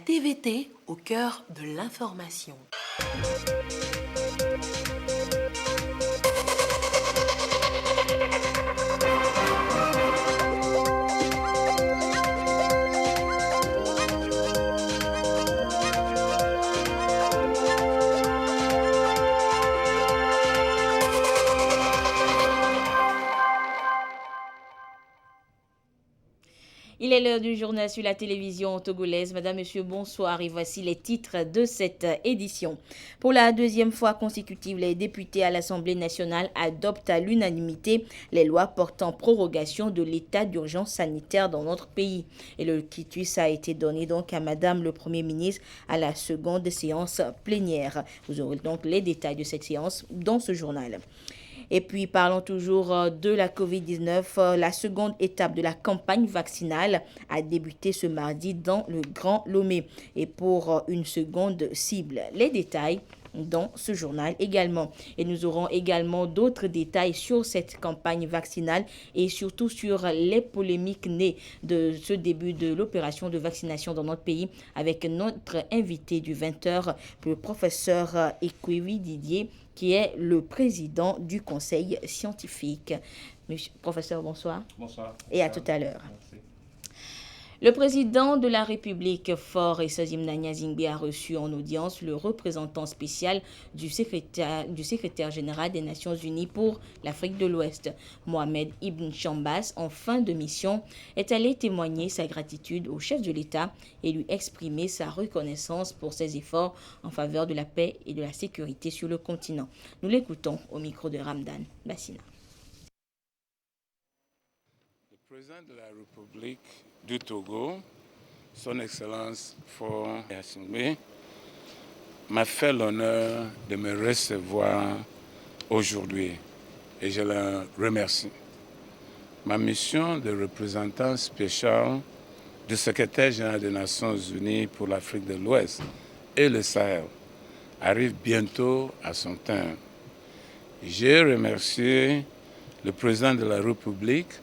TVT au cœur de l'information. Il est l'heure du journal sur la télévision togolaise. Madame, Monsieur, bonsoir et voici les titres de cette édition. Pour la deuxième fois consécutive, les députés à l'Assemblée nationale adoptent à l'unanimité les lois portant prorogation de l'état d'urgence sanitaire dans notre pays. Et le quitus a été donné donc à Madame le Premier ministre à la seconde séance plénière. Vous aurez donc les détails de cette séance dans ce journal. Et puis, parlons toujours de la COVID-19. La seconde étape de la campagne vaccinale a débuté ce mardi dans le Grand Lomé et pour une seconde cible. Les détails dans ce journal également. Et nous aurons également d'autres détails sur cette campagne vaccinale et surtout sur les polémiques nées de ce début de l'opération de vaccination dans notre pays avec notre invité du 20h, le professeur Ekwewi Didier, qui est le président du conseil scientifique. Monsieur, professeur, bonsoir. Bonsoir. Et à tout à l'heure. Merci. Le président de la République, Faure Essasim Nanyazingbe, a reçu en audience le représentant spécial du secrétaire général des Nations Unies pour l'Afrique de l'Ouest, Mohamed Ibn Chambas. En fin de mission, est allé témoigner sa gratitude au chef de l'État et lui exprimer sa reconnaissance pour ses efforts en faveur de la paix et de la sécurité sur le continent. Nous l'écoutons au micro de Ramdan Bassina. Le président de la République du Togo, son Excellence Faure Essasim, m'a fait l'honneur de me recevoir aujourd'hui et je le remercie. Ma mission de représentant spécial du secrétaire général des Nations Unies pour l'Afrique de l'Ouest et le Sahel arrive bientôt à son terme. J'ai remercié le président de la République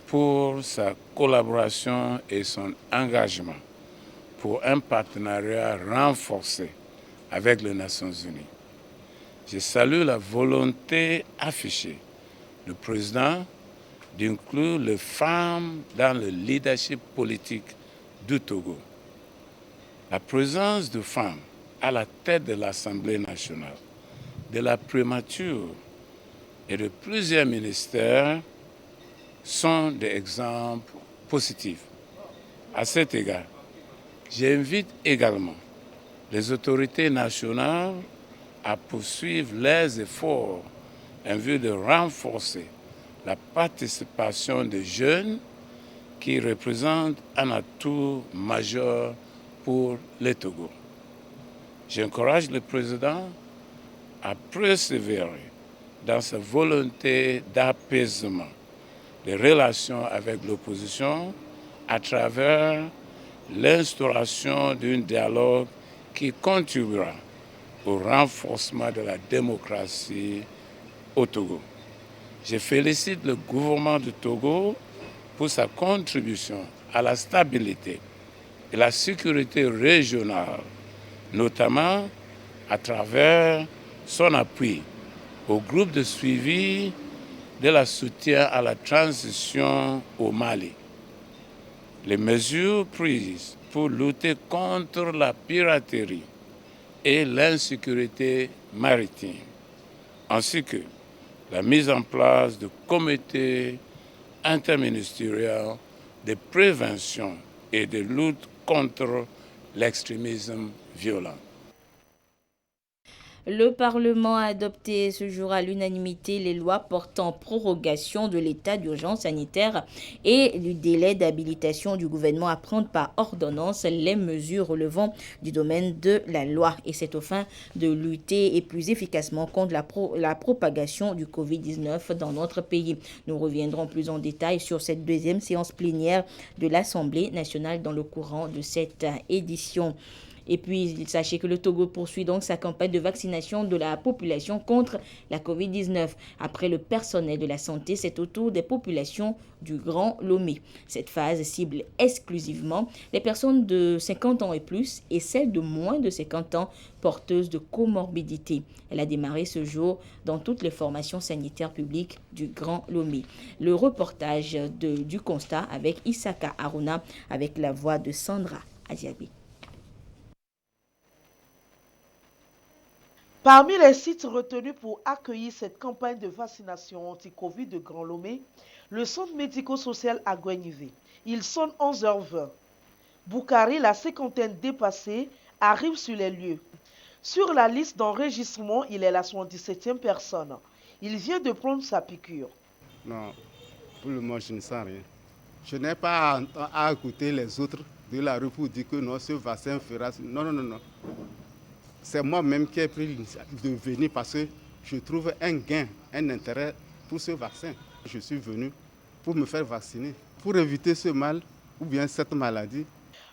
pour sa collaboration et son engagement pour un partenariat renforcé avec les Nations Unies. Je salue la volonté affichée du président d'inclure les femmes dans le leadership politique du Togo. La présence de femmes à la tête de l'Assemblée nationale, de la primature et de plusieurs ministères sont des exemples positifs. À cet égard, j'invite également les autorités nationales à poursuivre leurs efforts en vue de renforcer la participation des jeunes qui représentent un atout majeur pour le Togo. J'encourage le président à persévérer dans sa volonté d'apaisement des relations avec l'opposition à travers l'instauration d'un dialogue qui contribuera au renforcement de la démocratie au Togo. Je félicite le gouvernement du Togo pour sa contribution à la stabilité et la sécurité régionale, notamment à travers son appui au groupe de suivi de la soutien à la transition au Mali. Les mesures prises pour lutter contre la piraterie et l'insécurité maritime, ainsi que la mise en place de comités interministériels de prévention et de lutte contre l'extrémisme violent. Le Parlement a adopté ce jour à l'unanimité les lois portant prorogation de l'état d'urgence sanitaire et du délai d'habilitation du gouvernement à prendre par ordonnance les mesures relevant du domaine de la loi. Et c'est au fin de lutter et plus efficacement contre la propagation du Covid-19 dans notre pays. Nous reviendrons plus en détail sur cette deuxième séance plénière de l'Assemblée nationale dans le courant de cette édition. Et puis, sachez que le Togo poursuit donc sa campagne de vaccination de la population contre la COVID-19. Après le personnel de la santé, c'est au tour des populations du Grand Lomé. Cette phase cible exclusivement les personnes de 50 ans et plus et celles de moins de 50 ans porteuses de comorbidité. Elle a démarré ce jour dans toutes les formations sanitaires publiques du Grand Lomé. Le reportage du constat avec Isaka Aruna avec la voix de Sandra Aziabi. Parmi les sites retenus pour accueillir cette campagne de vaccination anti-Covid de Grand Lomé, le centre médico-social à Gouenivé. Il sonne 11h20. Boukari, la cinquantaine dépassée, arrive sur les lieux. Sur la liste d'enregistrement, il est la 77e personne. Il vient de prendre sa piqûre. Non, pour le moment, je ne sens rien. Je n'ai pas à écouter les autres de la rue pour dire que non, ce vaccin fera... Non. C'est moi-même qui ai pris l'initiative de venir parce que je trouve un gain, un intérêt pour ce vaccin. Je suis venu pour me faire vacciner, pour éviter ce mal ou bien cette maladie.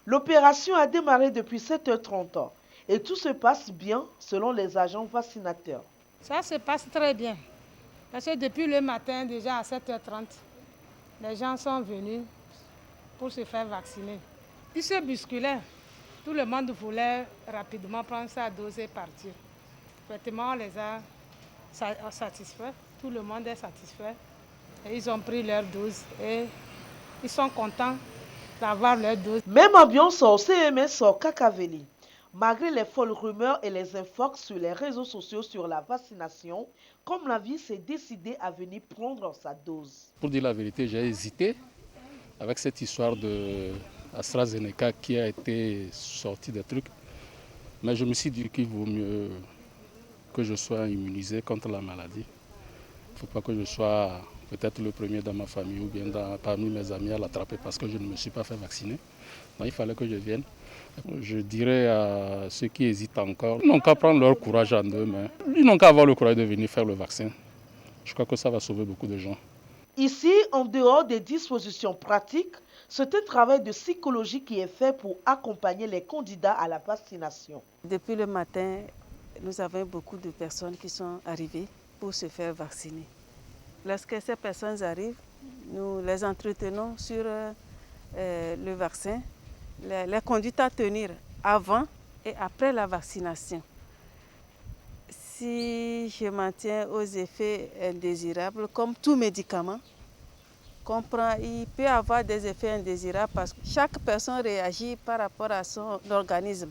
L'opération a démarré depuis 7h30 et tout se passe bien selon les agents vaccinateurs. Ça se passe très bien parce que depuis le matin, déjà à 7h30, les gens sont venus pour se faire vacciner. Ils se bousculaient. Tout le monde voulait rapidement prendre sa dose et partir. Effectivement, on les a satisfaits. Tout le monde est satisfait. Et ils ont pris leur dose et ils sont contents d'avoir leur dose. Même ambiance au CMS au Kakaveli. Malgré les folles rumeurs et les infox sur les réseaux sociaux sur la vaccination, comme la vie s'est décidé à venir prendre sa dose. Pour dire la vérité, j'ai hésité avec cette histoire de AstraZeneca qui a été sorti des trucs. Mais je me suis dit qu'il vaut mieux que je sois immunisé contre la maladie. Il ne faut pas que je sois peut-être le premier dans ma famille ou bien parmi mes amis à l'attraper parce que je ne me suis pas fait vacciner. Donc il fallait que je vienne. Je dirais à ceux qui hésitent encore, ils n'ont qu'à prendre leur courage en deux mains. Ils n'ont qu'à avoir le courage de venir faire le vaccin. Je crois que ça va sauver beaucoup de gens. Ici, en dehors des dispositions pratiques, c'est un travail de psychologie qui est fait pour accompagner les candidats à la vaccination. Depuis le matin, nous avons beaucoup de personnes qui sont arrivées pour se faire vacciner. Lorsque ces personnes arrivent, nous les entretenons sur le vaccin, les conduites à tenir avant et après la vaccination. Si je m'en tiens aux effets indésirables, comme tout médicament qu'on prend, il peut avoir des effets indésirables parce que chaque personne réagit par rapport à son organisme.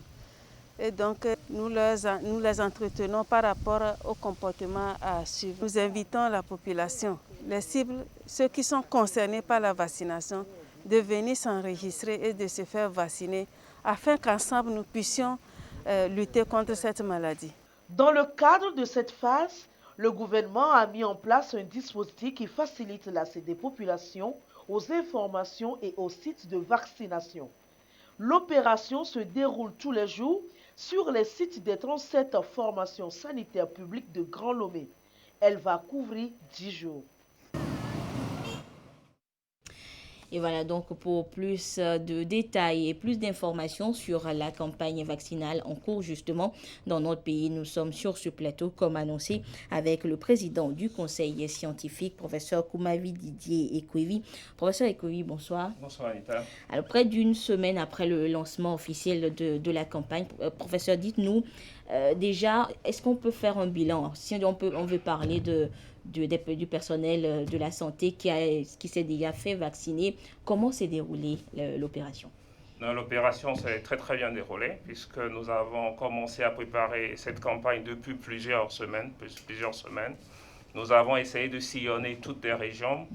Et donc, nous les entretenons par rapport au comportement à suivre. Nous invitons la population, les cibles, ceux qui sont concernés par la vaccination, de venir s'enregistrer et de se faire vacciner afin qu'ensemble nous puissions lutter contre cette maladie. Dans le cadre de cette phase, le gouvernement a mis en place un dispositif qui facilite l'accès des populations aux informations et aux sites de vaccination. L'opération se déroule tous les jours sur les sites des 37 formations sanitaires publiques de Grand Lomé. Elle va couvrir 10 jours. Et voilà donc pour plus de détails et plus d'informations sur la campagne vaccinale en cours justement dans notre pays. Nous sommes sur ce plateau comme annoncé avec le président du conseil scientifique, professeur Koumavi Didier Ekwevi. Professeur Ekwevi, bonsoir. Bonsoir Anita. Alors près d'une semaine après le lancement officiel de la campagne, professeur, dites-nous déjà, est-ce qu'on peut faire un bilan? Si on veut parler du personnel de la santé qui s'est déjà fait vacciner. Comment s'est déroulée l'opération? L'opération s'est très très bien déroulée puisque nous avons commencé à préparer cette campagne depuis plusieurs semaines. Nous avons essayé de sillonner toutes les régions.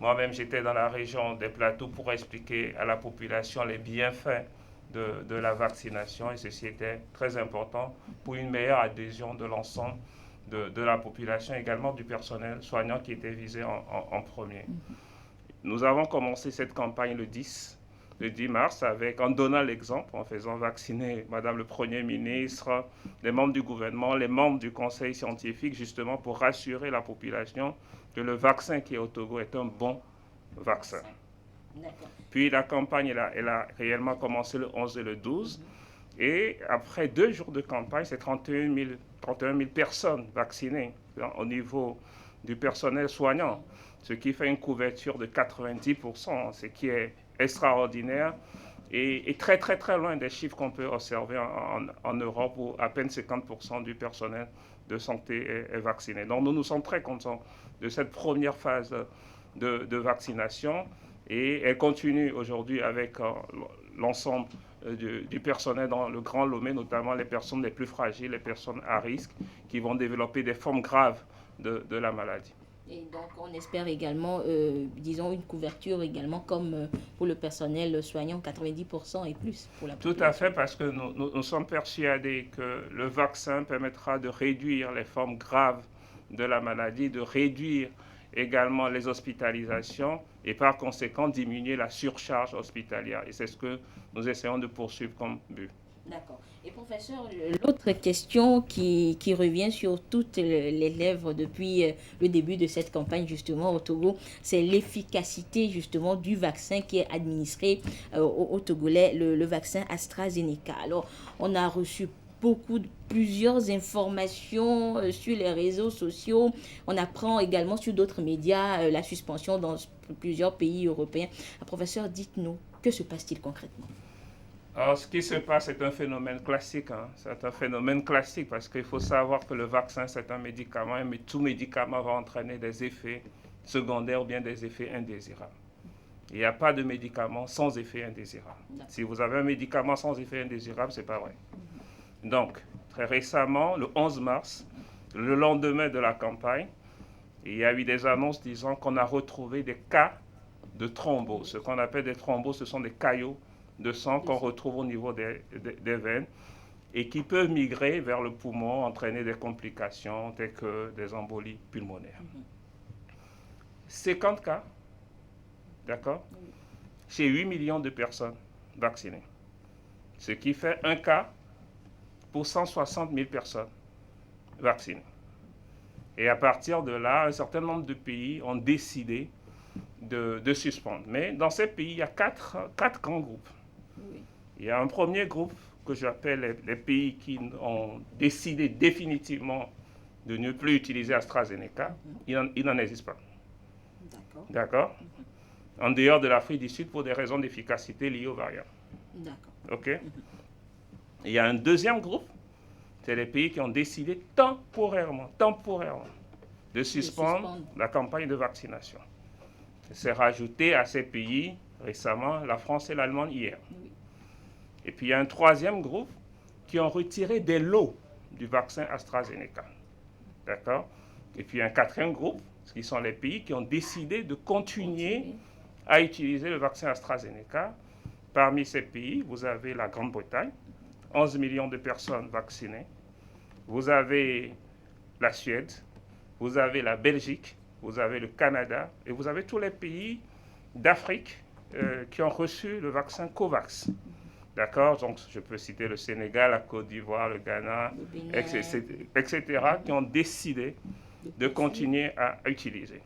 Moi-même, j'étais dans la région des Plateaux pour expliquer à la population les bienfaits de la vaccination et ceci était très important pour une meilleure adhésion de l'ensemble de la population, également du personnel soignant qui était visé en premier. Nous avons commencé cette campagne le 10 mars en donnant l'exemple, en faisant vacciner Madame le Premier ministre, les membres du gouvernement, les membres du conseil scientifique, justement pour rassurer la population que le vaccin qui est au Togo est un bon vaccin. Puis la campagne, elle a réellement commencé le 11 et le 12. Et après 2 jours de campagne, c'est 31 000 personnes vaccinées au niveau du personnel soignant, ce qui fait une couverture de 90%, ce qui est extraordinaire et très très très loin des chiffres qu'on peut observer en Europe où à peine 50% du personnel de santé est vacciné. Donc nous sommes très contents de cette première phase de vaccination et elle continue aujourd'hui avec l'ensemble du personnel dans le Grand Lomé, notamment les personnes les plus fragiles, les personnes à risque qui vont développer des formes graves de la maladie. Et donc, on espère également, disons, une couverture également comme pour le personnel soignant, 90% et plus pour la population. Tout à fait, parce que nous sommes persuadés que le vaccin permettra de réduire les formes graves de la maladie, de réduire également les hospitalisations et par conséquent diminuer la surcharge hospitalière. Et c'est ce que nous essayons de poursuivre comme but. D'accord. Et professeur, l'autre question qui revient sur toutes les lèvres depuis le début de cette campagne justement au Togo, c'est l'efficacité justement du vaccin qui est administré aux Togolais, le vaccin AstraZeneca. Alors, on a reçu plusieurs informations sur les réseaux sociaux. On apprend également sur d'autres médias la suspension dans plusieurs pays européens. Professeur, dites-nous, que se passe-t-il concrètement? Alors, ce qui se passe, c'est un phénomène classique. C'est un phénomène classique parce qu'il faut savoir que le vaccin, c'est un médicament, mais tout médicament va entraîner des effets secondaires ou bien des effets indésirables. Il n'y a pas de médicament sans effet indésirable. Si vous avez un médicament sans effet indésirable, ce n'est pas vrai. Donc, très récemment, le 11 mars, le lendemain de la campagne, il y a eu des annonces disant qu'on a retrouvé des cas de thrombose. Ce qu'on appelle des thromboses, ce sont des caillots de sang qu'on retrouve au niveau des veines et qui peuvent migrer vers le poumon, entraîner des complications telles que des embolies pulmonaires. 50 cas, d'accord, chez 8 millions de personnes vaccinées. Ce qui fait un cas pour 160 000 personnes vaccinées. Et à partir de là, un certain nombre de pays ont décidé de suspendre. Mais dans ces pays, il y a quatre grands groupes. Il y a un premier groupe que j'appelle les pays qui ont décidé définitivement de ne plus utiliser AstraZeneca. Il n'en existe pas. D'accord. En dehors de l'Afrique du Sud pour des raisons d'efficacité liées aux variants. D'accord. OK. Il y a un deuxième groupe, c'est les pays qui ont décidé temporairement de suspendre la campagne de vaccination. C'est rajouté à ces pays récemment la France et l'Allemagne hier. Oui. Et puis il y a un troisième groupe qui ont retiré des lots du vaccin AstraZeneca. D'accord. Et puis un quatrième groupe, qui sont les pays qui ont décidé de continuer à utiliser le vaccin AstraZeneca. Parmi ces pays, vous avez la Grande-Bretagne, 11 millions de personnes vaccinées. Vous avez la Suède, vous avez la Belgique, vous avez le Canada et vous avez tous les pays d'Afrique qui ont reçu le vaccin Covax. D'accord? Donc, je peux citer le Sénégal, la Côte d'Ivoire, le Ghana, etc., qui ont décidé de continuer à utiliser.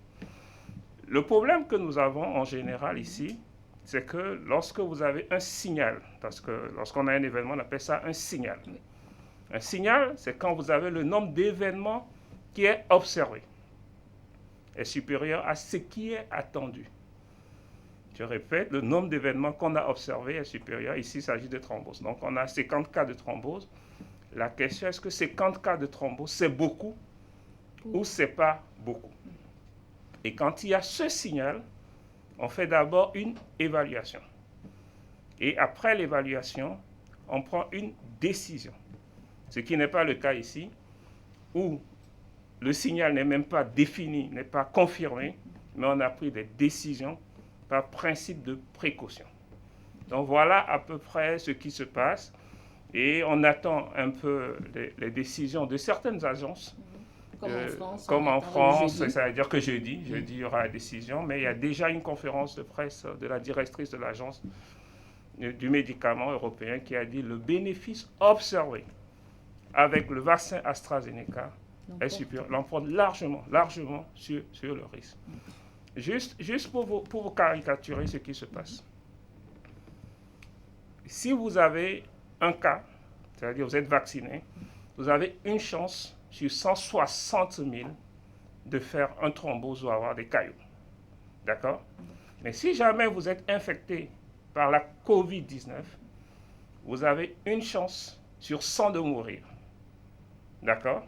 Le problème que nous avons en général ici, c'est que lorsque vous avez un signal, parce que lorsqu'on a un événement, on appelle ça un signal. Un signal, c'est quand vous avez le nombre d'événements qui est observé est supérieur à ce qui est attendu. Je répète, le nombre d'événements qu'on a observé est supérieur. Ici, il s'agit de thrombose. Donc, on a 50 cas de thrombose. La question, est-ce que 50 cas de thrombose, c'est beaucoup ou c'est pas beaucoup? Et quand il y a ce signal, on fait d'abord une évaluation. Et après l'évaluation, on prend une décision. Ce qui n'est pas le cas ici, où le signal n'est même pas défini, n'est pas confirmé, mais on a pris des décisions par principe de précaution. Donc voilà à peu près ce qui se passe. Et on attend un peu les décisions de certaines agences. Comme en France, c'est-à-dire que jeudi, il y aura la décision, mais il y a déjà une conférence de presse de la directrice de l'agence du médicament européen qui a dit le bénéfice observé avec le vaccin AstraZeneca est supérieur, l'emporte largement sur le risque. Juste pour vous caricaturer ce qui se passe. Si vous avez un cas c'est-à-dire vous êtes vacciné, vous avez une chance sur 160 000 de faire un thrombose ou avoir des caillots. D'accord? Mais si jamais vous êtes infecté par la COVID-19, vous avez une chance sur 100 de mourir. D'accord?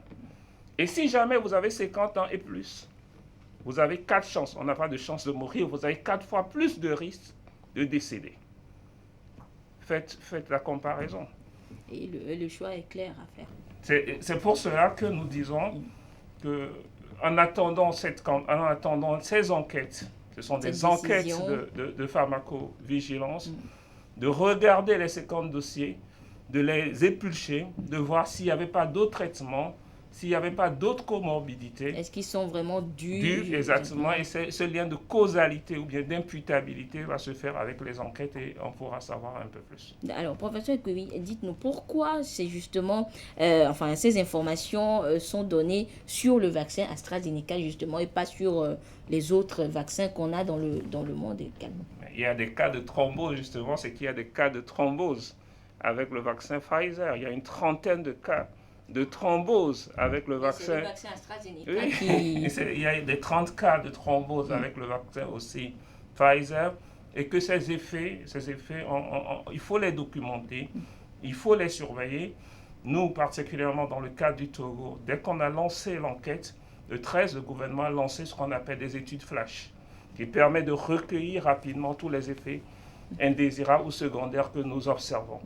Et si jamais vous avez 50 ans et plus, vous avez 4 chances. On n'a pas de chance de mourir, vous avez 4 fois plus de risques de décéder. Faites la comparaison. Et le choix est clair à faire. C'est pour cela que nous disons que en attendant ces enquêtes, ce sont des enquêtes de pharmacovigilance, de regarder les 50 dossiers, de les éplucher, de voir s'il n'y avait pas d'autres traitements, s'il n'y avait pas d'autres comorbidités. Est-ce qu'ils sont vraiment dus? Exactement. Et ce lien de causalité ou bien d'imputabilité va se faire avec les enquêtes et on pourra savoir un peu plus. Alors, professeur Ekowi, dites-nous pourquoi c'est justement, ces informations sont données sur le vaccin AstraZeneca justement et pas sur les autres vaccins qu'on a dans le monde également. Il y a des cas de thrombose justement, c'est qu'il y a des cas de thrombose avec le vaccin Pfizer. Il y a une trentaine de cas de thrombose avec le vaccin. C'est le vaccin AstraZeneca Il y a des 30 cas de thrombose avec le vaccin aussi Pfizer. Et que ces effets il faut les documenter, il faut les surveiller. Nous, particulièrement dans le cas du Togo, dès qu'on a lancé l'enquête, le 13, le gouvernement a lancé ce qu'on appelle des études flash, qui permet de recueillir rapidement tous les effets indésirables ou secondaires que nous observons.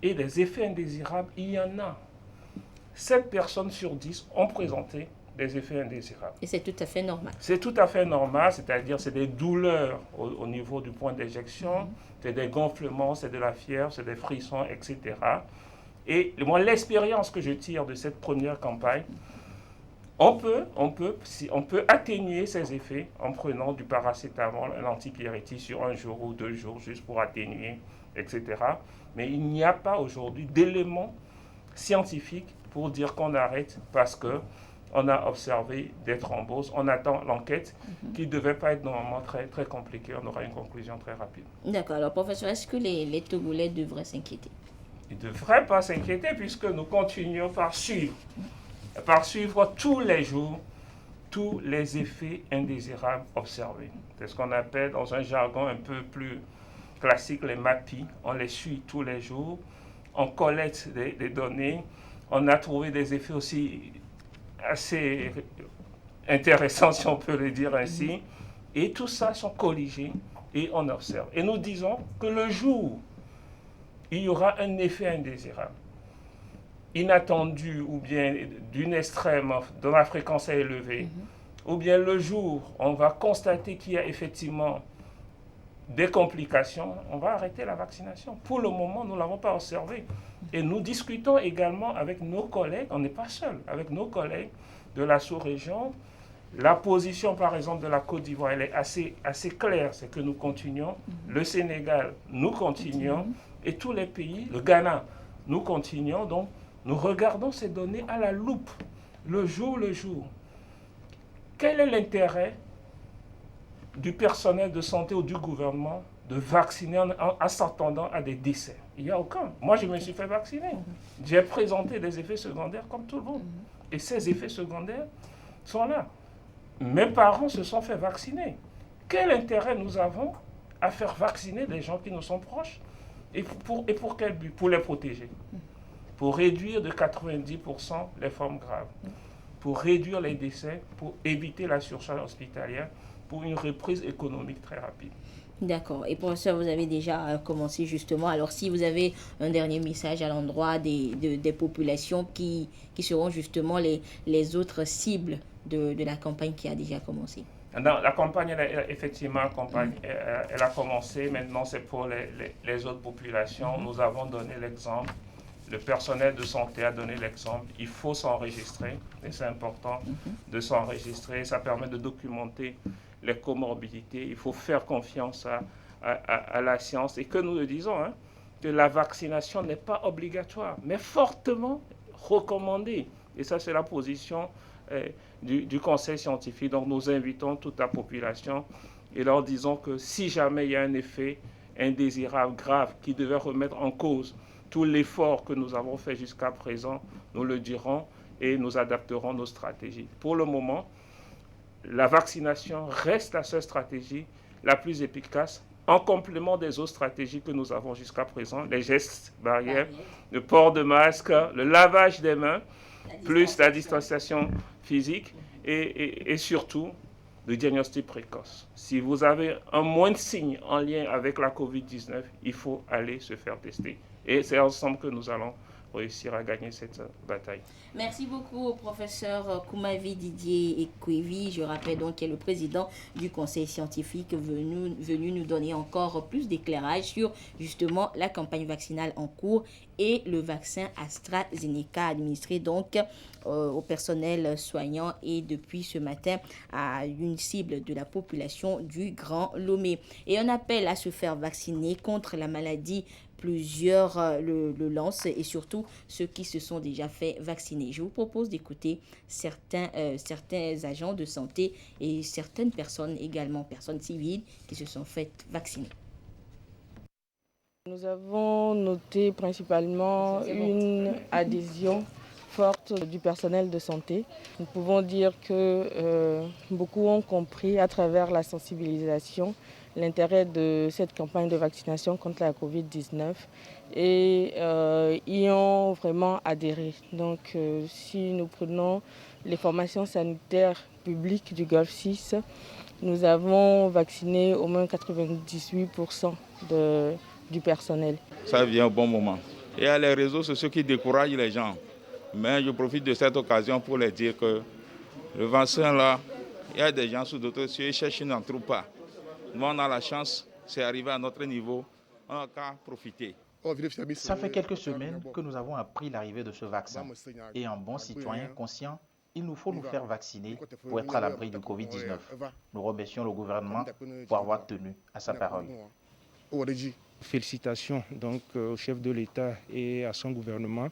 Et les effets indésirables, il y en a. 7 personnes sur 10 ont présenté des effets indésirables. Et c'est tout à fait normal. C'est tout à fait normal, c'est-à-dire c'est des douleurs au niveau du point d'éjection, c'est des gonflements, c'est de la fièvre, c'est des frissons, etc. Et moi, l'expérience que je tire de cette première campagne, on peut atténuer ces effets en prenant du paracétamol, un antipyrétique sur 1 jour ou 2 jours, juste pour atténuer, etc. Mais il n'y a pas aujourd'hui d'éléments scientifiques pour dire qu'on arrête parce qu'on a observé des thromboses. On attend l'enquête qui ne devait pas être normalement très, très compliquée. On aura une conclusion très rapide. D'accord. Alors, professeur, est-ce que les Togolais devraient s'inquiéter? Ils ne devraient pas s'inquiéter puisque nous continuons par suivre tous les jours tous les effets indésirables observés. C'est ce qu'on appelle dans un jargon un peu plus classique les MAPI. On les suit tous les jours, on collecte des données, on a trouvé des effets aussi assez intéressants, si on peut le dire ainsi, et tout ça sont colligés et on observe. Et nous disons que le jour où il y aura un effet indésirable, inattendu ou bien d'une extrême, dont la fréquence est élevée, ou bien le jour où on va constater qu'il y a effectivement des complications, on va arrêter la vaccination. Pour le moment, nous ne l'avons pas observé. Et nous discutons également avec nos collègues, on n'est pas seul, avec nos collègues de la sous-région. La position, par exemple, de la Côte d'Ivoire, elle est assez claire, c'est que nous continuons. Le Sénégal, nous continuons. Et tous les pays, le Ghana, nous continuons. Donc, nous regardons ces données à la loupe, le jour. Quel est l'intérêt du personnel de santé ou du gouvernement de vacciner en s'attendant à des décès? Il n'y a aucun. Moi, je me suis fait vacciner. J'ai présenté des effets secondaires comme tout le monde. Et ces effets secondaires sont là. Mes parents se sont fait vacciner. Quel intérêt nous avons à faire vacciner des gens qui nous sont proches? Et pour quel but? Pour les protéger. Pour réduire de 90% les formes graves. Pour réduire les décès, pour éviter la surcharge hospitalière, pour une reprise économique très rapide. D'accord. Et professeur, vous avez déjà commencé justement. Alors, si vous avez un dernier message à l'endroit des populations qui seront justement les autres cibles de la campagne qui a déjà commencé. La campagne, elle a commencé. Maintenant, c'est pour les autres populations. Nous avons donné l'exemple. Le personnel de santé a donné l'exemple. Il faut s'enregistrer. Et c'est important de s'enregistrer. Ça permet de documenter les comorbidités. Il faut faire confiance à la science. Et que nous le disons, que la vaccination n'est pas obligatoire, mais fortement recommandée. Et ça, c'est la position du conseil scientifique. Donc, nous invitons toute la population et leur disons que si jamais il y a un effet indésirable, grave, qui devait remettre en cause tout l'effort que nous avons fait jusqu'à présent, nous le dirons et nous adapterons nos stratégies. Pour le moment, la vaccination reste la seule stratégie la plus efficace en complément des autres stratégies que nous avons jusqu'à présent, les gestes barrières, le port de masque, le lavage des mains, plus la distanciation physique et surtout le diagnostic précoce. Si vous avez un moindre signe en lien avec la COVID-19, il faut aller se faire tester. Et c'est ensemble que nous allons réussir à gagner cette bataille. Merci beaucoup au professeur Koumavi Didier Ekwevi, je rappelle donc qu'il est le président du conseil scientifique venu nous donner encore plus d'éclairage sur justement la campagne vaccinale en cours et le vaccin AstraZeneca administré donc au personnel soignant et depuis ce matin à une cible de la population du Grand Lomé. Et on appelle à se faire vacciner contre la maladie. Plusieurs le lancent et surtout ceux qui se sont déjà fait vacciner. Je vous propose d'écouter certains agents de santé et certaines personnes également, personnes civiles qui se sont fait vacciner. Nous avons noté principalement une adhésion forte du personnel de santé. Nous pouvons dire que beaucoup ont compris à travers la sensibilisation l'intérêt de cette campagne de vaccination contre la COVID-19 et y ont vraiment adhéré. Donc si nous prenons les formations sanitaires publiques du Golfe 6, nous avons vacciné au moins 98% du personnel. Ça vient au bon moment. Il y a les réseaux sociaux qui découragent les gens. Mais je profite de cette occasion pour leur dire que le vaccin là, il y a des gens sous d'autres cieux, ils cherchent, ils n'en trouvent pas. Nous, on a la chance, c'est arrivé à notre niveau, on n'a qu'à profiter. Ça fait quelques semaines que nous avons appris l'arrivée de ce vaccin. Et en bon citoyen conscient, il nous faut nous faire vacciner pour être à l'abri du Covid-19. Nous remercions le gouvernement pour avoir tenu à sa parole. Félicitations donc au chef de l'État et à son gouvernement.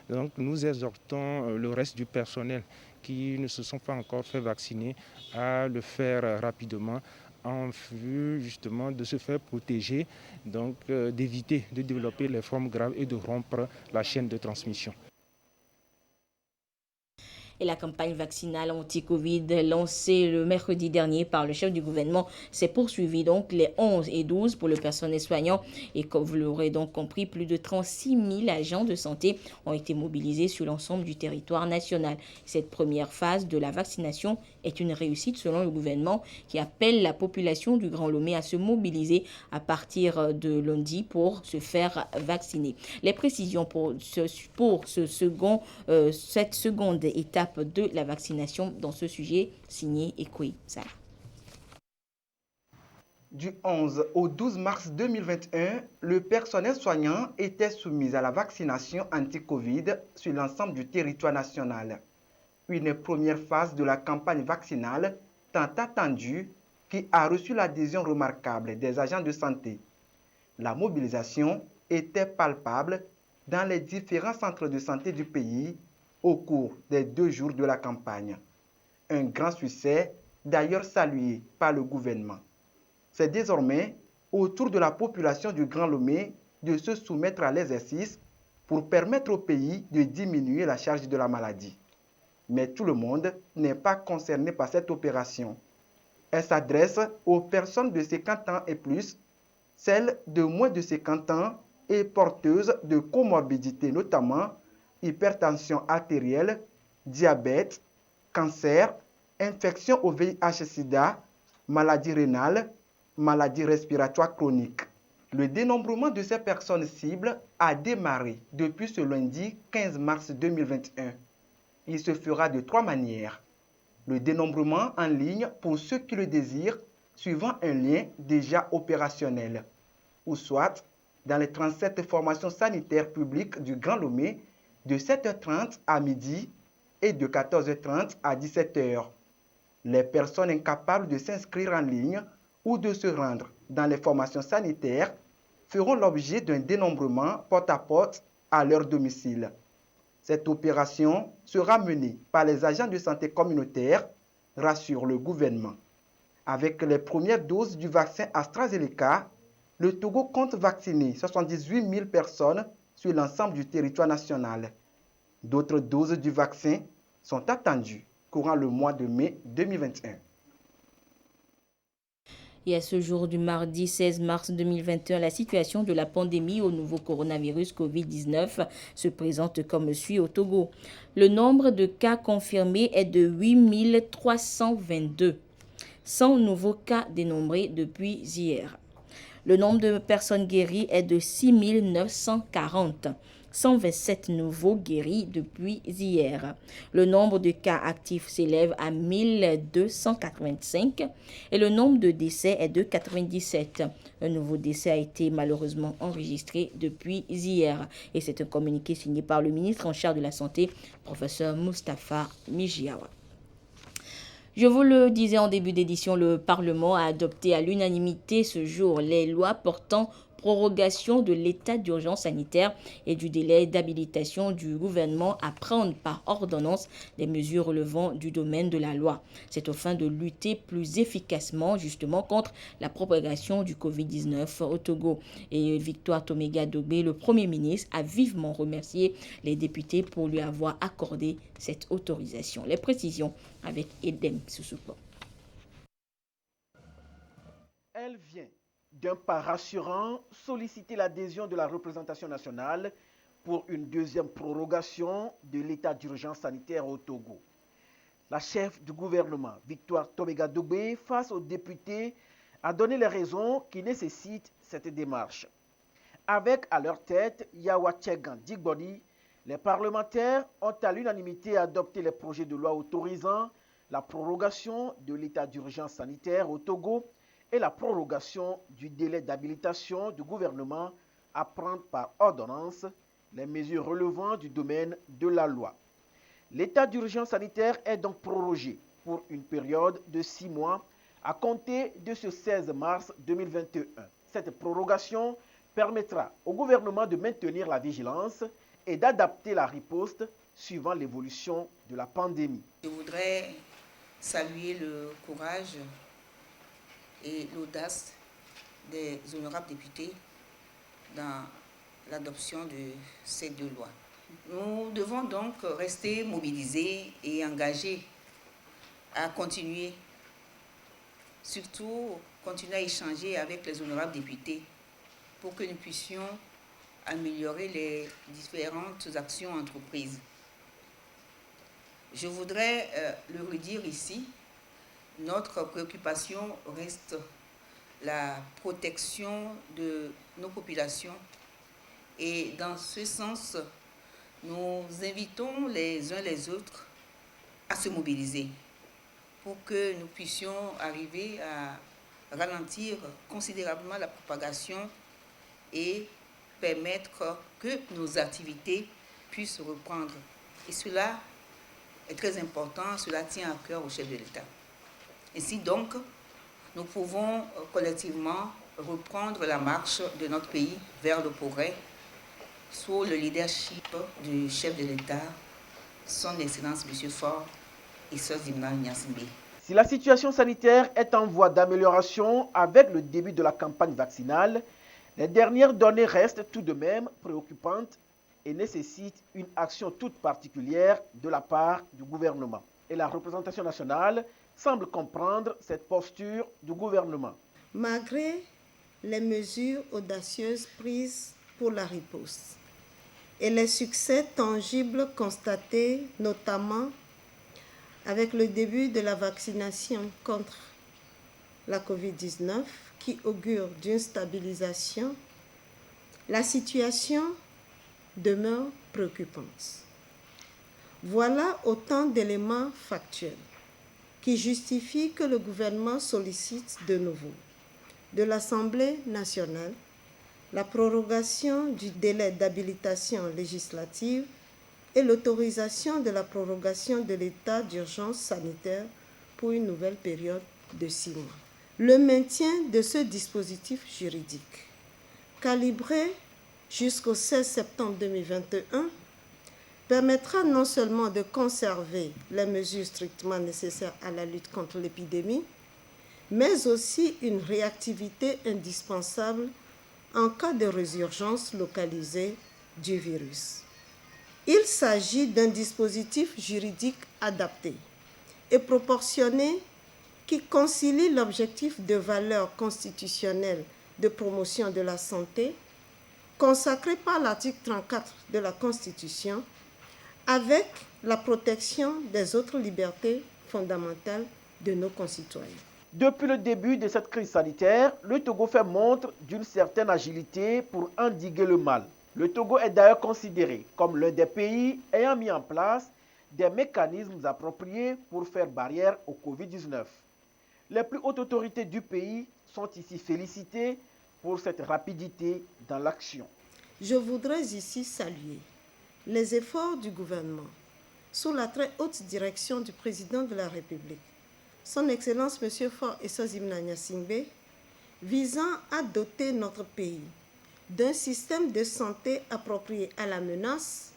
Donc nous exhortons le reste du personnel qui ne se sont pas encore fait vacciner à le faire rapidement en vue justement de se faire protéger, donc d'éviter de développer les formes graves et de rompre la chaîne de transmission. Et la campagne vaccinale anti-Covid lancée le mercredi dernier par le chef du gouvernement s'est poursuivie donc les 11 et 12 pour le personnel soignant. Et comme vous l'aurez donc compris, plus de 36 000 agents de santé ont été mobilisés sur l'ensemble du territoire national. Cette première phase de la vaccination est une réussite selon le gouvernement qui appelle la population du Grand Lomé à se mobiliser à partir de lundi pour se faire vacciner. Les précisions pour cette seconde étape de la vaccination dans ce sujet signé Ekwe Sarah. Du 11 au 12 mars 2021, le personnel soignant était soumis à la vaccination anti-Covid sur l'ensemble du territoire national. Une première phase de la campagne vaccinale tant attendue qui a reçu l'adhésion remarquable des agents de santé. La mobilisation était palpable dans les différents centres de santé du pays au cours des 2 jours de la campagne. Un grand succès, d'ailleurs salué par le gouvernement. C'est désormais au tour de la population du Grand Lomé de se soumettre à l'exercice pour permettre au pays de diminuer la charge de la maladie. Mais tout le monde n'est pas concerné par cette opération. Elle s'adresse aux personnes de 50 ans et plus, celles de moins de 50 ans et porteuses de comorbidités, notamment hypertension artérielle, diabète, cancer, infection au VIH-Sida, maladie rénale, maladie respiratoire chronique. Le dénombrement de ces personnes cibles a démarré depuis ce lundi 15 mars 2021. Il se fera de 3 manières. Le dénombrement en ligne pour ceux qui le désirent, suivant un lien déjà opérationnel, ou soit dans les 37 formations sanitaires publiques du Grand Lomé, de 7h30 à midi et de 14h30 à 17h. Les personnes incapables de s'inscrire en ligne ou de se rendre dans les formations sanitaires feront l'objet d'un dénombrement porte-à-porte à leur domicile. Cette opération sera menée par les agents de santé communautaire, rassure le gouvernement. Avec les premières doses du vaccin AstraZeneca, le Togo compte vacciner 78 000 personnes sur l'ensemble du territoire national. D'autres doses du vaccin sont attendues courant le mois de mai 2021. Et à ce jour du mardi 16 mars 2021, la situation de la pandémie au nouveau coronavirus Covid-19 se présente comme suit au Togo. Le nombre de cas confirmés est de 8322. 100 nouveaux cas dénombrés depuis hier. Le nombre de personnes guéries est de 6940. 127 nouveaux guéris depuis hier. Le nombre de cas actifs s'élève à 1285 et le nombre de décès est de 97. Un nouveau décès a été malheureusement enregistré depuis hier et c'est un communiqué signé par le ministre en charge de la Santé, professeur Moustapha Mijiawa. Je vous le disais en début d'édition, le Parlement a adopté à l'unanimité ce jour les lois portant prorogation de l'état d'urgence sanitaire et du délai d'habilitation du gouvernement à prendre par ordonnance des mesures relevant du domaine de la loi. C'est au fin de lutter plus efficacement justement contre la propagation du Covid-19 au Togo. Et Victoire Toméga-Dogbé, le Premier ministre, a vivement remercié les députés pour lui avoir accordé cette autorisation. Les précisions avec Edem Soussoupo. Elle vient d'un pas rassurant solliciter l'adhésion de la représentation nationale pour une deuxième prorogation de l'état d'urgence sanitaire au Togo. La chef du gouvernement, Victoire Toméga-Dogbé, face aux députés, a donné les raisons qui nécessitent cette démarche. Avec à leur tête Yawa Tchegan Digbodi, les parlementaires ont à l'unanimité adopté les projets de loi autorisant la prorogation de l'état d'urgence sanitaire au Togo et la prorogation du délai d'habilitation du gouvernement à prendre par ordonnance les mesures relevant du domaine de la loi. L'état d'urgence sanitaire est donc prorogé pour une période de 6 mois à compter de ce 16 mars 2021. Cette prorogation permettra au gouvernement de maintenir la vigilance et d'adapter la riposte suivant l'évolution de la pandémie. Je voudrais saluer le courage et l'audace des honorables députés dans l'adoption de ces deux lois. Nous devons donc rester mobilisés et engagés à continuer, surtout continuer à échanger avec les honorables députés pour que nous puissions améliorer les différentes actions entreprises. Je voudrais le redire ici, notre préoccupation reste la protection de nos populations et dans ce sens, nous invitons les uns les autres à se mobiliser pour que nous puissions arriver à ralentir considérablement la propagation et permettre que nos activités puissent reprendre. Et cela est très important, cela tient à cœur au chef de l'État. Ainsi donc, nous pouvons collectivement reprendre la marche de notre pays vers le progrès sous le leadership du chef de l'État, son Excellence M. Faure et Sœur Zimna Nyassimbe. Si la situation sanitaire est en voie d'amélioration avec le début de la campagne vaccinale, les dernières données restent tout de même préoccupantes et nécessitent une action toute particulière de la part du gouvernement. Et la représentation nationale semble comprendre cette posture du gouvernement. Malgré les mesures audacieuses prises pour la riposte et les succès tangibles constatés, notamment avec le début de la vaccination contre la COVID-19 qui augure d'une stabilisation, la situation demeure préoccupante. Voilà autant d'éléments factuels qui justifient que le gouvernement sollicite de nouveau de l'Assemblée nationale la prorogation du délai d'habilitation législative et l'autorisation de la prorogation de l'état d'urgence sanitaire pour une nouvelle période de 6 mois. Le maintien de ce dispositif juridique, calibré jusqu'au 16 septembre 2021, permettra non seulement de conserver les mesures strictement nécessaires à la lutte contre l'épidémie, mais aussi une réactivité indispensable en cas de résurgence localisée du virus. Il s'agit d'un dispositif juridique adapté et proportionné qui concilie l'objectif de valeur constitutionnelle de promotion de la santé, consacré par l'article 34 de la Constitution, avec la protection des autres libertés fondamentales de nos concitoyens. Depuis le début de cette crise sanitaire, le Togo fait montre d'une certaine agilité pour endiguer le mal. Le Togo est d'ailleurs considéré comme l'un des pays ayant mis en place des mécanismes appropriés pour faire barrière au Covid-19. Les plus hautes autorités du pays sont ici félicitées pour cette rapidité dans l'action. Je voudrais ici saluer les efforts du gouvernement sous la très haute direction du président de la République, Son Excellence M. Faure Essozimna Gnassingbé, visant à doter notre pays d'un système de santé approprié à la menace,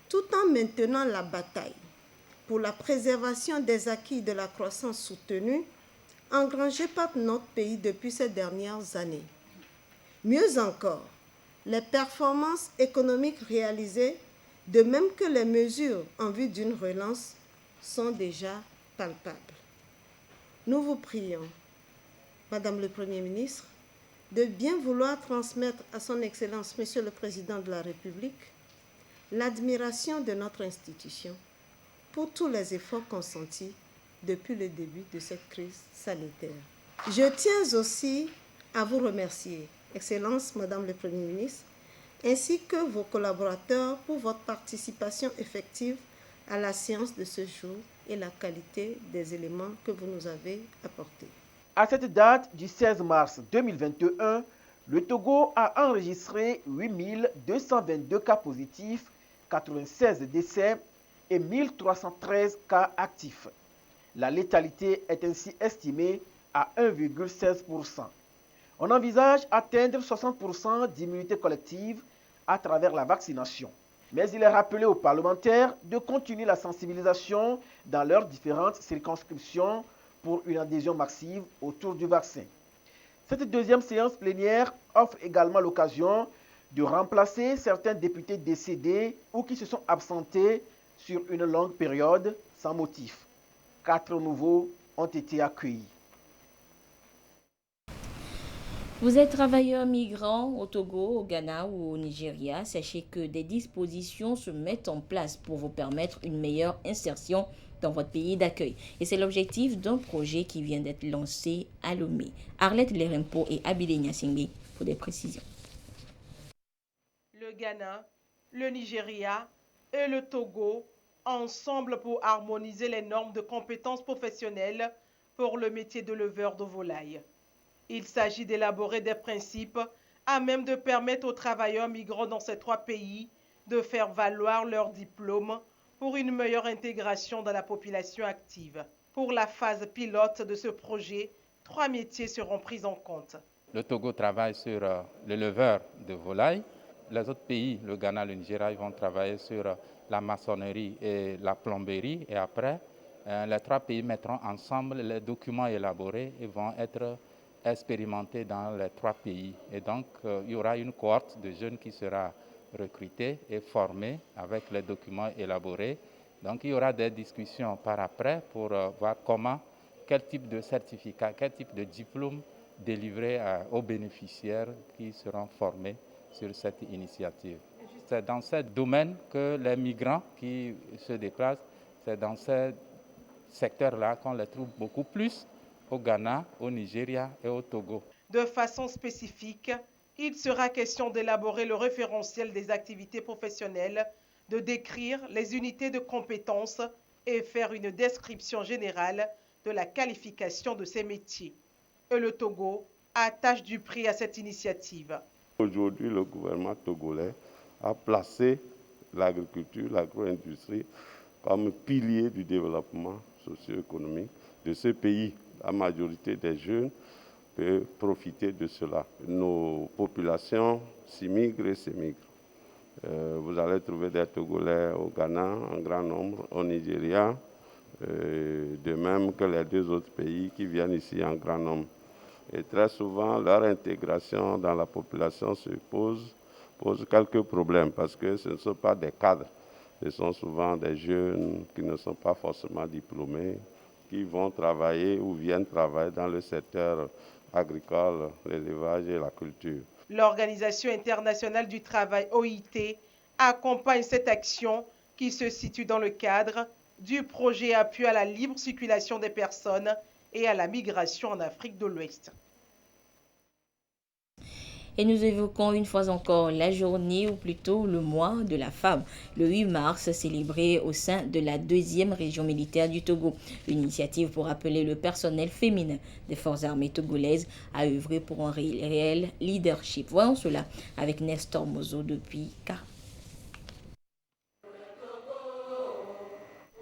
tout en maintenant la bataille pour la préservation des acquis de la croissance soutenue engrangée par notre pays depuis ces dernières années. Mieux encore, les performances économiques réalisées, de même que les mesures en vue d'une relance, sont déjà palpables. Nous vous prions, Madame le Premier ministre, de bien vouloir transmettre à son Excellence, Monsieur le Président de la République, l'admiration de notre institution pour tous les efforts consentis depuis le début de cette crise sanitaire. Je tiens aussi à vous remercier, Excellence, Madame le Premier ministre, ainsi que vos collaborateurs pour votre participation effective à la séance de ce jour et la qualité des éléments que vous nous avez apportés. À cette date du 16 mars 2021, le Togo a enregistré 8 222 cas positifs, 96 décès et 1313 cas actifs. La létalité est ainsi estimée à 1,16%. On envisage atteindre 60% d'immunité collective à travers la vaccination. Mais il est rappelé aux parlementaires de continuer la sensibilisation dans leurs différentes circonscriptions pour une adhésion massive autour du vaccin. Cette deuxième séance plénière offre également l'occasion de remplacer certains députés décédés ou qui se sont absentés sur une longue période sans motif. 4 nouveaux ont été accueillis. Vous êtes travailleur migrant au Togo, au Ghana ou au Nigeria. Sachez que des dispositions se mettent en place pour vous permettre une meilleure insertion dans votre pays d'accueil. Et c'est l'objectif d'un projet qui vient d'être lancé à Lomé. Arlette Lerempo et Abidé Gnassingbé pour des précisions. Le Ghana, le Nigeria et le Togo, ensemble pour harmoniser les normes de compétences professionnelles pour le métier de leveur de volaille. Il s'agit d'élaborer des principes à même de permettre aux travailleurs migrants dans ces 3 pays de faire valoir leur diplôme pour une meilleure intégration dans la population active. Pour la phase pilote de ce projet, 3 métiers seront pris en compte. Le Togo travaille sur le leveur de volaille. Les autres pays, le Ghana, le Nigeria, ils vont travailler sur la maçonnerie et la plomberie. Et après, les 3 pays mettront ensemble les documents élaborés et vont être expérimentés dans les 3 pays. Et donc, il y aura une cohorte de jeunes qui sera recrutée et formée avec les documents élaborés. Donc, il y aura des discussions par après pour voir quel type de certificat, quel type de diplôme délivrer aux bénéficiaires qui seront formés sur cette initiative. C'est dans ce domaine que les migrants qui se déplacent, c'est dans ce secteur-là qu'on les trouve beaucoup plus au Ghana, au Nigeria et au Togo. De façon spécifique, il sera question d'élaborer le référentiel des activités professionnelles, de décrire les unités de compétences et faire une description générale de la qualification de ces métiers. Et le Togo attache du prix à cette initiative. Aujourd'hui, le gouvernement togolais a placé l'agriculture, l'agro-industrie comme pilier du développement socio-économique de ce pays. La majorité des jeunes peut profiter de cela. Nos populations s'immigrent et s'émigrent. Vous allez trouver des Togolais au Ghana en grand nombre, au Nigeria, de même que les 2 autres pays qui viennent ici en grand nombre. Et très souvent, leur intégration dans la population se pose pose quelques problèmes parce que ce ne sont pas des cadres. Ce sont souvent des jeunes qui ne sont pas forcément diplômés, qui vont travailler ou viennent travailler dans le secteur agricole, l'élevage et la culture. L'Organisation internationale du travail, OIT, accompagne cette action qui se situe dans le cadre du projet appui à la libre circulation des personnes et à la migration en Afrique de l'Ouest. Et nous évoquons une fois encore la journée, ou plutôt le mois de la femme, le 8 mars, célébré au sein de la 2e région militaire du Togo. Une initiative pour appeler le personnel féminin des forces armées togolaises à œuvrer pour un réel leadership. Voyons cela avec Nestor Mozo depuis Kara.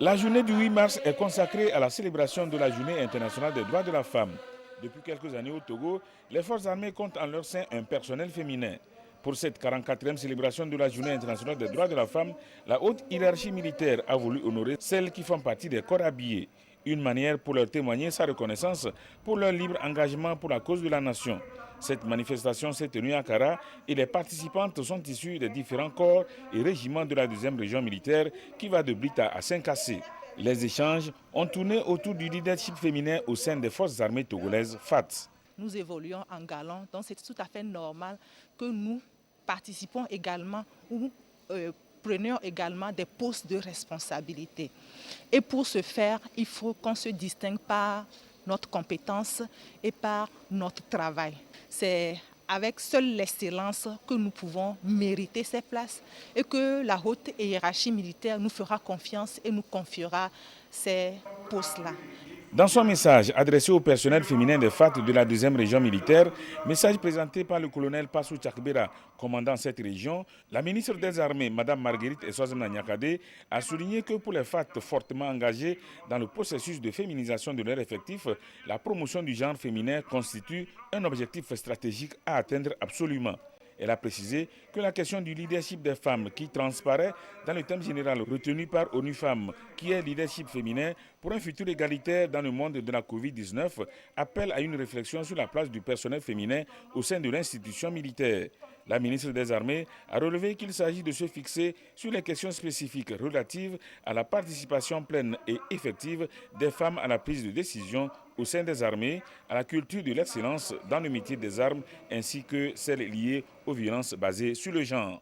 La journée du 8 mars est consacrée à la célébration de la Journée internationale des droits de la femme. Depuis quelques années au Togo, les forces armées comptent en leur sein un personnel féminin. Pour cette 44e célébration de la Journée internationale des droits de la femme, la haute hiérarchie militaire a voulu honorer celles qui font partie des corps habillés. Une manière pour leur témoigner sa reconnaissance pour leur libre engagement pour la cause de la nation. Cette manifestation s'est tenue à Kara et les participantes sont issues des différents corps et régiments de la 2e région militaire qui va de Blita à Saint-Cassé. Les échanges ont tourné autour du leadership féminin au sein des forces armées togolaises FAT. Nous évoluons en galant, donc c'est tout à fait normal que nous participons également ou prenions également des postes de responsabilité. Et pour ce faire, il faut qu'on se distingue par notre compétence et par notre travail. C'est avec seule l'excellence que nous pouvons mériter ces places et que la haute hiérarchie militaire nous fera confiance et nous confiera ces postes-là. Dans son message adressé au personnel féminin des FAT de la 2e région militaire, message présenté par le colonel Passou Tchakbera, commandant cette région, la ministre des Armées, Mme Marguerite Essoazemna Nyakade, a souligné que pour les FAT fortement engagés dans le processus de féminisation de leur effectif, la promotion du genre féminin constitue un objectif stratégique à atteindre absolument. Elle a précisé que la question du leadership des femmes qui transparaît dans le thème général retenu par ONU Femmes, qui est leadership féminin pour un futur égalitaire dans le monde de la Covid-19, appelle à une réflexion sur la place du personnel féminin au sein de l'institution militaire. La ministre des Armées a relevé qu'il s'agit de se fixer sur les questions spécifiques relatives à la participation pleine et effective des femmes à la prise de décision au sein des armées, à la culture de l'excellence dans le métier des armes, ainsi que celles liées aux violences basées sur le genre.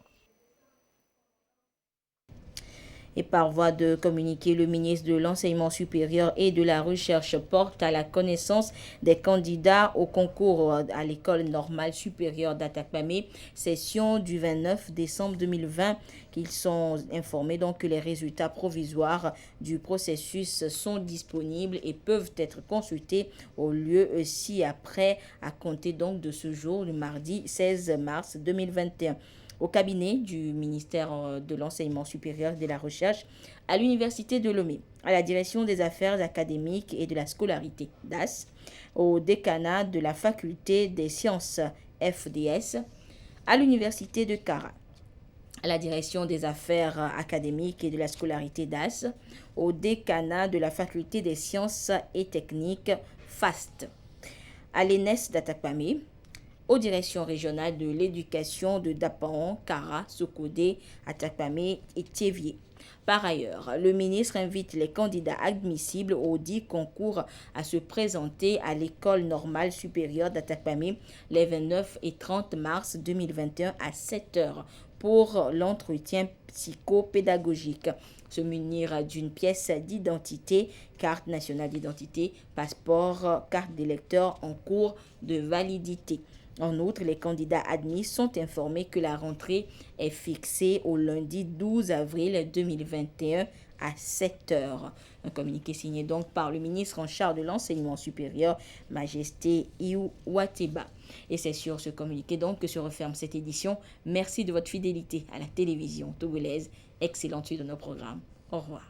Et par voie de communiqué, le ministre de l'Enseignement supérieur et de la Recherche porte à la connaissance des candidats au concours à l'École normale supérieure d'Atakpamé, session du 29 décembre 2020, qu'ils sont informés donc que les résultats provisoires du processus sont disponibles et peuvent être consultés au lieu ci-après à compter donc de ce jour, le mardi 16 mars 2021. Au cabinet du ministère de l'Enseignement supérieur et de la Recherche, à l'Université de Lomé, à la direction des affaires académiques et de la scolarité DAS, au décanat de la faculté des sciences FDS, à l'Université de Kara, à la direction des affaires académiques et de la scolarité DAS, au décanat de la faculté des sciences et techniques FAST, à l'ENES d'Atakpamé, aux directions régionales de l'éducation de Dapaon, Kara, Sokodé, Atakpamé et Thiévier. Par ailleurs, le ministre invite les candidats admissibles au dit concours à se présenter à l'École normale supérieure d'Atakpamé les 29 et 30 mars 2021 à 7h pour l'entretien psychopédagogique. Se munir d'une pièce d'identité, carte nationale d'identité, passeport, carte d'électeur en cours de validité. En outre, les candidats admis sont informés que la rentrée est fixée au lundi 12 avril 2021 à 7h. Un communiqué signé donc par le ministre en charge de l'enseignement supérieur, Majesté Iou Wateba. Et c'est sur ce communiqué donc que se referme cette édition. Merci de votre fidélité à la télévision togolaise. Excellente suite de nos programmes. Au revoir.